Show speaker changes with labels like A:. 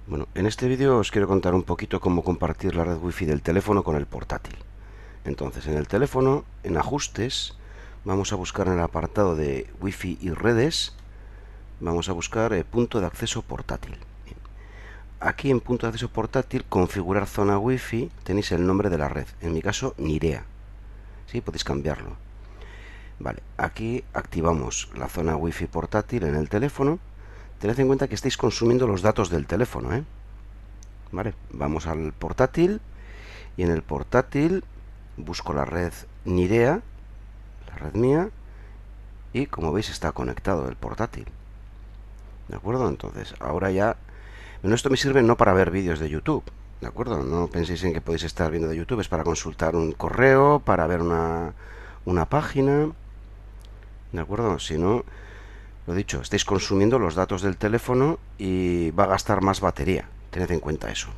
A: Bueno, en este vídeo os quiero contar un poquito cómo compartir la red wifi del teléfono con el portátil. Entonces, en el teléfono, en ajustes, vamos a buscar en el apartado de wifi y redes, vamos a buscar punto de acceso portátil. Aquí en punto de acceso portátil, configurar zona wifi, tenéis el nombre de la red, en mi caso Nirea. ¿Sí? Podéis cambiarlo. Vale, aquí activamos la zona wifi portátil en el teléfono. Tened en cuenta que estáis consumiendo los datos del teléfono, ¿eh? Vale, vamos al portátil y en el portátil busco la red Nirea, la red mía, y como veis está conectado el portátil. ¿De acuerdo? Entonces, ahora ya... Bueno, esto me sirve no para ver vídeos de YouTube, ¿de acuerdo? No penséis en que podéis estar viendo de YouTube, es para consultar un correo, para ver una página, ¿de acuerdo? Si no, lo dicho, estáis consumiendo los datos del teléfono y va a gastar más batería. Tened en cuenta eso.